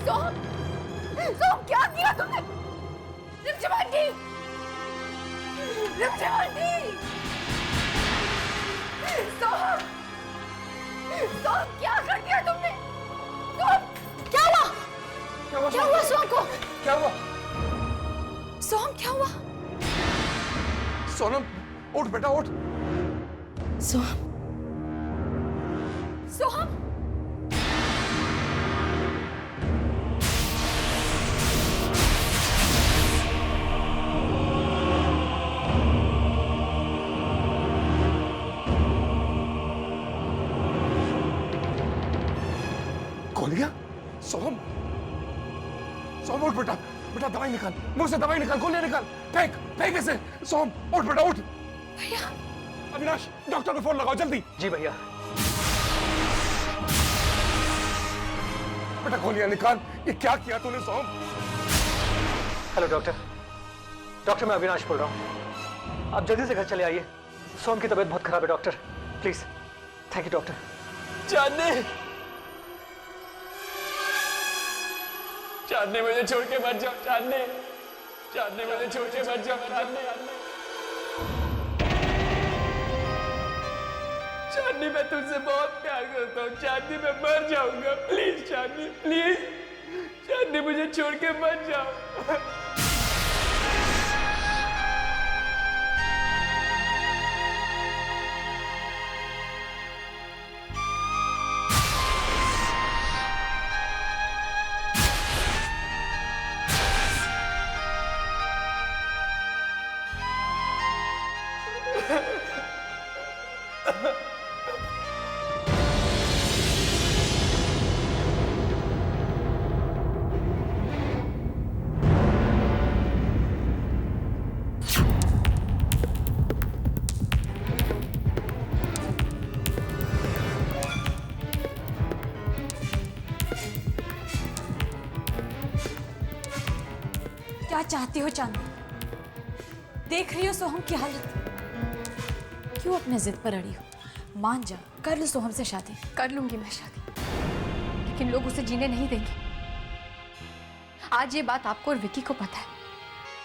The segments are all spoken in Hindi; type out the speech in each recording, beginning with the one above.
सोहम, सोहम क्या किया तुमने? रिमझिम आंटी, रिमझिम आंटी, सोहम, सोहम क्या कर दिया तुमने? सोहम क्या हुआ? क्या हुआ सोहम को? क्या हुआ? सोहम क्या हुआ? सोनम उठ बेटा उठ। सोहम, सोहम, गोलियां? सोहम, सोहम उठ बेटा, बेटा दवाई निकाल, मुंह से दवाई निकाल, गोलियां निकाल, फेंक फेंक इसे। सोहम उठ बेटा उठ। भैया, अविनाश डॉक्टर को फोन लगाओ जल्दी। जी भैया। बेटा गोलियां निकाल, ये क्या किया तूने सोहम? हेलो डॉक्टर, डॉक्टर मैं अविनाश बोल रहा हूँ, आप जल्दी से घर चले आइए, सोम की तबीयत बहुत खराब है doctor, please. Thank you doctor. Chandni, Chandni मुझे छोड़ के मत जाओ, चांदनी, चांदनी मुझे छोड़ के मत जाओ, चांदनी, चांदनी मैं तुझसे बहुत प्यार करता हूँ, चांदनी मैं मर जाऊंगा, प्लीज चांदनी, प्लीज, चांदनी मुझे छोड़ के मत जाओ। क्या चाहती हो चांदनी? देख रही हो सोहम की हालत, क्यों अपने जिद पर अड़ी हो? मान जा, कर लो सोहम से शादी। कर लूंगी मैं शादी, लेकिन लोग उसे जीने नहीं देंगे। आज ये बात आपको और विकी को पता है,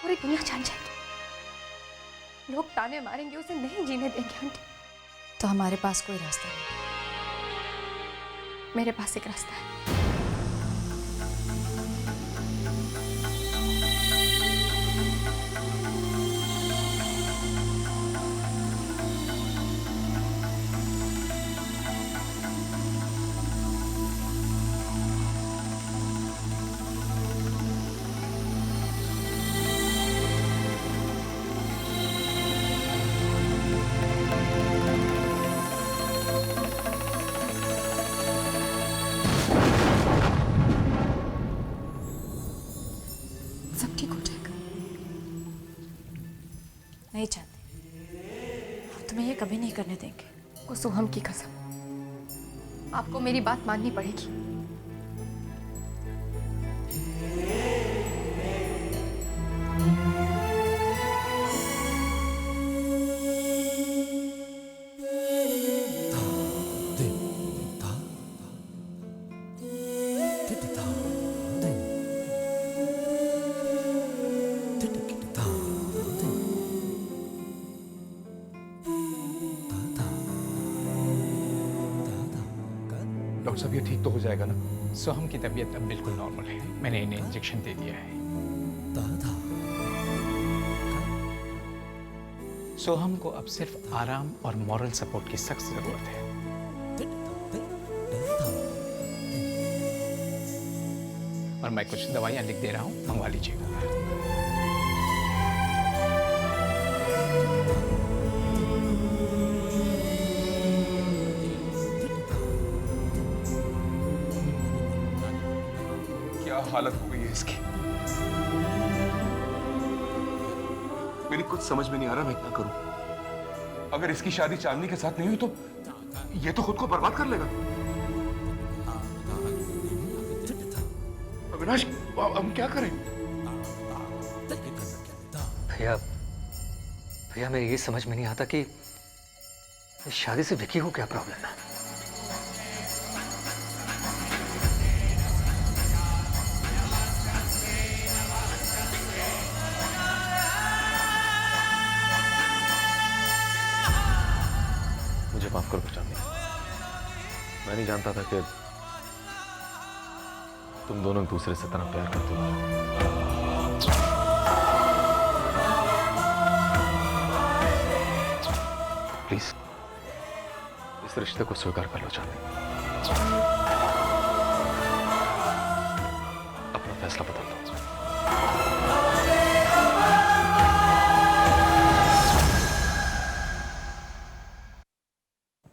पूरी दुनिया जान जाएगी। लोग ताने मारेंगे, उसे नहीं जीने देंगे आंटी। तो हमारे पास कोई रास्ता नहीं। मेरे पास एक रास्ता है। सब ठीक हो जाएगा। नहीं चाहते, हम तुम्हें ये कभी नहीं करने देंगे। वो सोहम की कसम, आपको मेरी बात माननी पड़ेगी। डॉक्टर साहब ये ठीक तो हो जाएगा ना? सोहम की तबीयत अब बिल्कुल नॉर्मल है, मैंने इन्हें इंजेक्शन दे दिया है। सोहम को अब सिर्फ आराम और मॉरल सपोर्ट की सख्त जरूरत है। और मैं कुछ दवाइयां लिख दे रहा हूं, मंगवा लीजिएगा। क्या हालत हो गई है इसकी? मेरी कुछ समझ में नहीं आ रहा मैं क्या करूं। अगर इसकी शादी चांदनी के साथ नहीं हुई तो ये तो खुद को बर्बाद कर लेगा। अविनाश हम क्या करें? भैया, भैया मेरी ये समझ में नहीं आता कि इस शादी से विकी को क्या प्रॉब्लम है। माफ कर दो चांदनी। मैं नहीं जानता था कि तुम दोनों एक दूसरे से इतना प्यार करते हो। प्लीज इस रिश्ते को स्वीकार कर लो चांदनी। अपना फैसला बदल लो।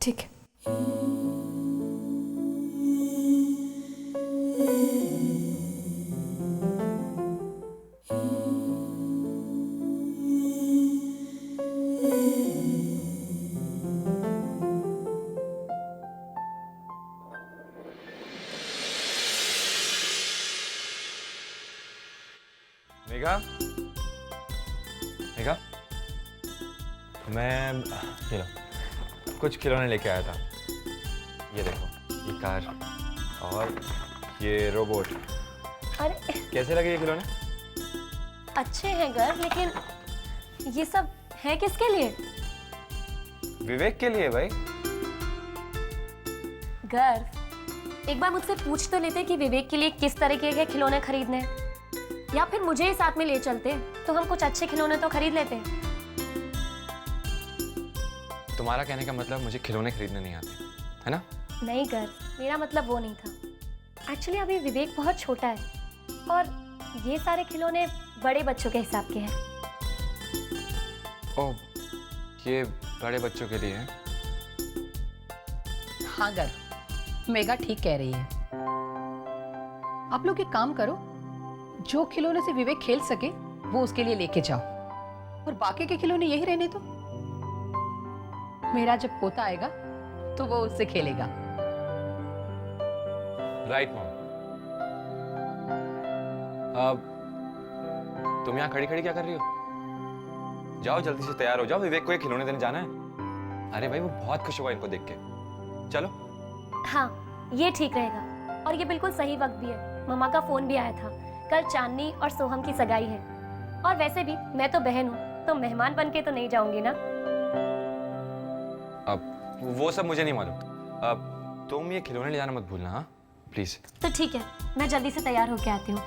ठीक है। मेघा, मेघा, मैं ये लो कुछ खिलौने लेके आया था। ये देखो, ये कार और ये रोबोट। अरे कैसे लगे ये खिलौने? अच्छे हैं गर्व, लेकिन ये सब है किसके लिए? विवेक के लिए भाई। गर्व, एक बार मुझसे पूछ तो लेते कि विवेक के लिए किस तरीके के खिलौने खरीदने हैं, या फिर मुझे ही साथ में ले चलते तो हम कुछ अच्छे खिलौने तो खरीद लेते। तुम्हारा कहने का मतलब मुझे खिलौने खरीदने नहीं आते, है ना? नहीं गर्व, मेरा मतलब वो नहीं था। एक्चुअली अभी विवेक बहुत छोटा है और ये सारे खिलौने बड़े बच्चों के हिसाब के हैं। ओह, ये बड़े बच्चों के लिए है। हाँ गर्व, मेघा ठीक कह रही है। आप लोग एक काम करो, जो खिलौने से विवेक खेल सके वो उसके लिए लेके जाओ, और बाकी के खिलौने यही रहने दो। मेरा जब पोता आएगा तो वो उससे खेलेगा। Right mom. अब तुम यहाँ खड़ी खड़ी क्या कर रही हो? जाओ जल्दी से तैयार हो जाओ, विवेक को ये खिलौने देने जाना है। अरे भाई वो बहुत खुश होगा इनको देख के। चलो। हाँ, ये ठीक रहेगा और ये बिल्कुल सही वक्त भी है। मम्मा का फोन भी आया था। कल चांदनी और सोहम की सगाई है, और वैसे भी मैं तो बहन हूँ, तो मेहमान बन के तो नहीं जाऊंगी ना। अब वो सब मुझे नहीं मालूम। अब तुम ये खिलौने ले जाना मत भूलना, हाँ प्लीज। तो ठीक है, मैं जल्दी से तैयार होके आती हूँ।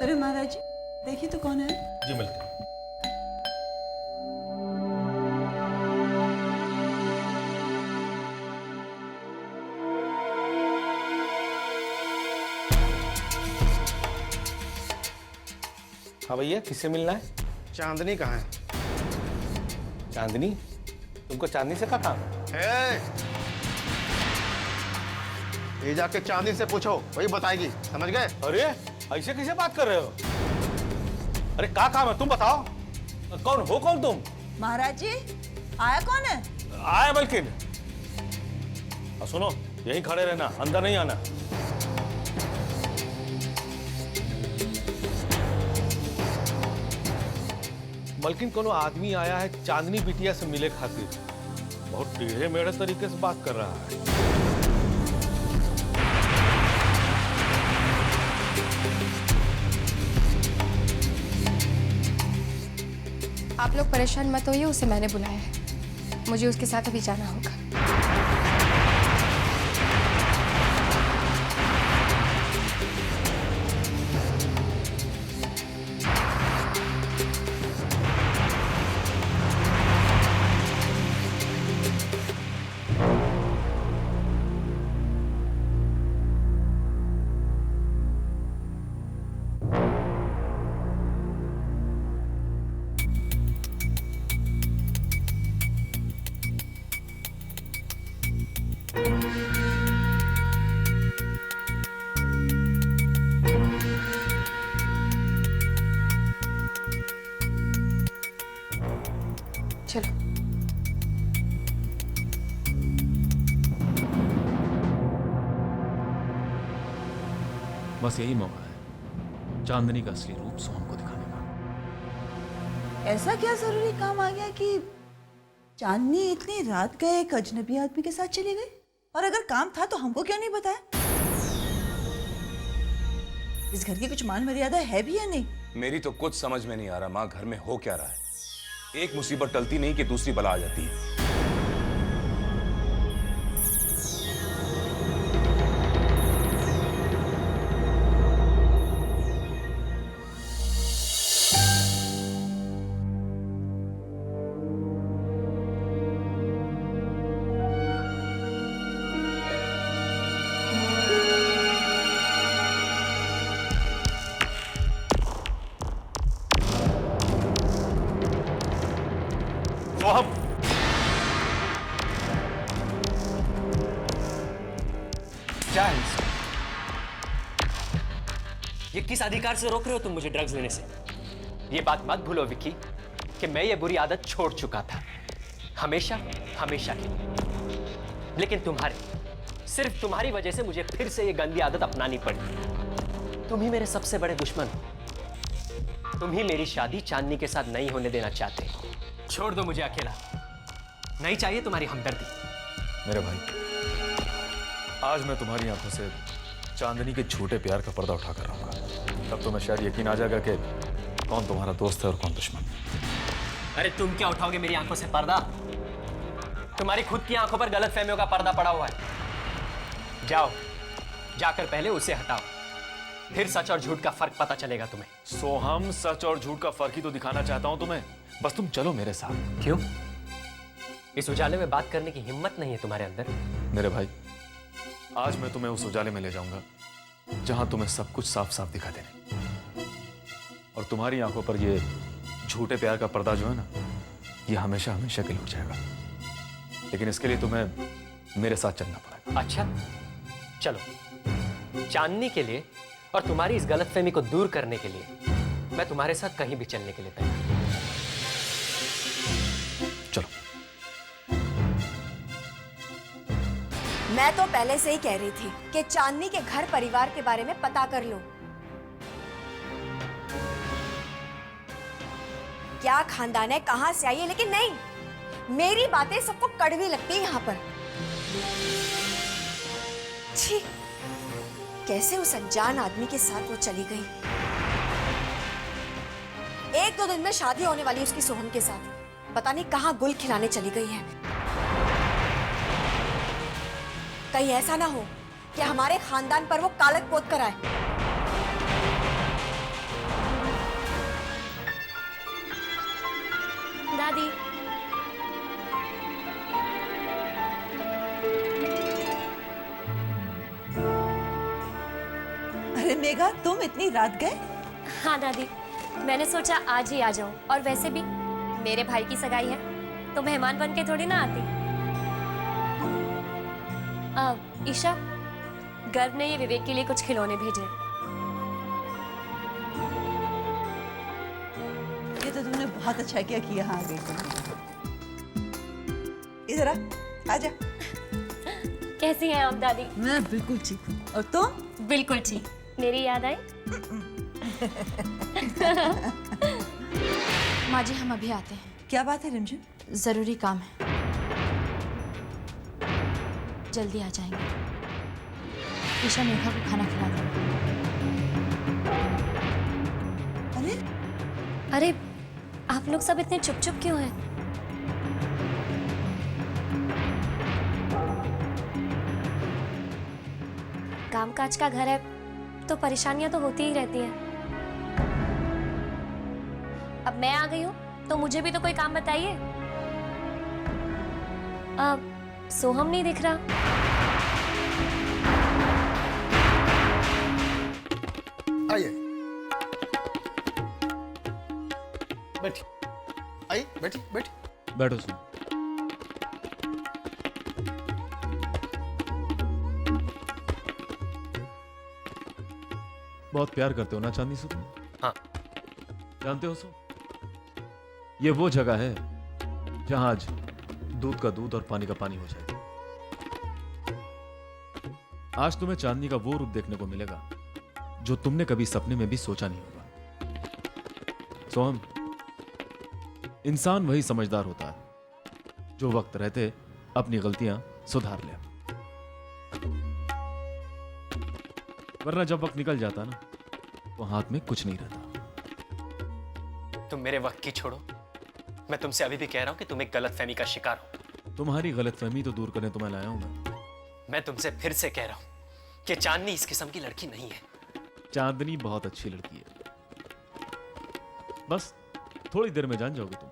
अरे महाराज जी, देखिए तो कौन है। जी मिलते। हाँ भैया, किससे मिलना है? चांदनी कहाँ है? चांदनी? तुमको चांदनी से क्या काम है? ये जाके चांदनी से पूछो, वही बताएगी, समझ गए? अरे ऐसे कैसे बात कर रहे हो? अरे क्या काम है तुम बताओ। कौन हो कौन तुम? महाराज जी, आया कौन है? आया मलकिन। सुनो, यहीं खड़े रहना, अंदर नहीं आना। मलकिन कोनो आदमी आया है चांदनी बिटिया से मिले खातिर। बहुत टेढ़े मेढ़े तरीके से बात कर रहा है। आप लोग परेशान मत होइए, उसे मैंने बुलाया है। मुझे उसके साथ अभी जाना होगा। चलो। बस यही मौका है चांदनी का असली रूप सोहम को दिखाने का। ऐसा क्या जरूरी काम आ गया कि चांदनी इतनी रात गए एक अजनबी आदमी के साथ चली गई? और अगर काम था तो हमको क्यों नहीं बताया? इस घर की कुछ मान मर्यादा है भी या नहीं? मेरी तो कुछ समझ में नहीं आ रहा माँ, घर में हो क्या रहा है। एक मुसीबत टलती नहीं कि दूसरी बला आ जाती है। सोहम, क्या है इसका? ये किस अधिकार से रोक रहे हो तुम मुझे ड्रग्स लेने से? ये बात मत भूलो विक्की कि मैं ये बुरी आदत छोड़ चुका था, हमेशा हमेशा के लिए। लेकिन सिर्फ तुम्हारी वजह से मुझे फिर से ये गंदी आदत अपनानी पड़ी। तुम ही मेरे सबसे बड़े दुश्मन हो। तुम ही मेरी शादी चांदनी के साथ नहीं होने देना चाहते। छोड़ दो मुझे अकेला, नहीं चाहिए तुम्हारी हमदर्दी। मेरे भाई, आज मैं तुम्हारी आंखों से चांदनी के झूठे प्यार का पर्दा उठा कर रहूंगा। तब तुम्हें शायद यकीन आ जाएगा कि कौन तुम्हारा दोस्त है और कौन दुश्मन। अरे तुम क्या उठाओगे मेरी आंखों से पर्दा? तुम्हारी खुद की आंखों पर गलतफहमियों का पर्दा पड़ा हुआ है। जाओ, जाकर पहले उसे हटाओ, फिर सच और झूठ का फर्क पता चलेगा तुम्हें। सोहम, सच और झूठ का फर्क ही तो दिखाना चाहता हूं तुम्हें। बस तुम चलो मेरे साथ। क्यों? इस उजाले में बात करने की हिम्मत नहीं है तुम्हारे अंदर? मेरे भाई, आज मैं तुम्हें उस उजाले में ले जाऊंगा जहां तुम्हें सब कुछ साफ साफ दिखा देने, और तुम्हारी आंखों पर ये झूठे प्यार का पर्दा जो है ना, ये हमेशा हमेशा के लिए उठ जाएगा। लेकिन इसके लिए तुम्हें मेरे साथ चलना पड़ेगा। अच्छा, चलो। चांदनी के लिए और तुम्हारी इस गलतफहमी को दूर करने के लिए मैं तुम्हारे साथ कहीं भी चलने के लिए तैयार हूं। चलो। मैं तो पहले से ही कह रही थी कि चांदनी के घर परिवार के बारे में पता कर लो। क्या खानदान है, कहां से आई है, लेकिन नहीं, मेरी बातें सबको कड़वी लगती है यहाँ पर। छी, कैसे उस अनजान आदमी के साथ वो चली गई। 1-2 दिन में शादी होने वाली उसकी सोहम के साथ, पता नहीं कहां गुल खिलाने चली गई है। कहीं ऐसा ना हो कि हमारे खानदान पर वो कालक पोत कर आए। दादी, अरे मेघा, तुम इतनी रात गए? हाँ दादी, मैंने सोचा आज ही आ जाऊं। और वैसे भी मेरे भाई की सगाई है तो मेहमान बन के थोड़ी ना आती। ईशा, गर्व ने ये विवेक के लिए कुछ खिलौने भेजे। ये तो तुमने बहुत अच्छा किया कि यहाँ आ गई। इधर आजा। कैसी हैं आप दादी? मैं बिल्कुल ठीक हूँ। और तुम? बिल्कुल ठीक। मेरी याद आई? माँ जी, हम अभी आते हैं। क्या बात है रिमझिम? जरूरी काम है, जल्दी आ जाएंगे। ईशा, मेघा को खाना खिला दो। अरे अरे, आप लोग सब इतने चुप चुप क्यों हैं? कामकाज का घर है तो परेशानियां तो होती ही रहती हैं। अब मैं आ गई हूं तो मुझे भी तो कोई काम बताइए। सोहम नहीं दिख रहा। आइए, बैठी। आइए, बैठी बैठी। बैठो सुन। बहुत प्यार करते हो ना चांदनी से तुम? हाँ। जानते हो सो, ये वो जगह है जहां आज दूध का दूध और पानी का पानी हो जाएगा। आज तुम्हें चांदनी का वो रूप देखने को मिलेगा जो तुमने कभी सपने में भी सोचा नहीं होगा। सोहम, इंसान वही समझदार होता है जो वक्त रहते अपनी गलतियां सुधार ले, वरना जब वक्त निकल जाता ना तो हाथ में कुछ नहीं रहता। तुम मेरे वक्त की छोड़ो, मैं तुमसे अभी भी कह रहा हूं कि तुम एक गलतफहमी का शिकार हो। तुम्हारी गलतफहमी तो दूर करने तुम्हें लाया हूं मैं तुमसे फिर से कह रहा हूं कि चांदनी इस किस्म की लड़की नहीं है। चांदनी बहुत अच्छी लड़की है, बस थोड़ी देर में जान जाओगे तुम।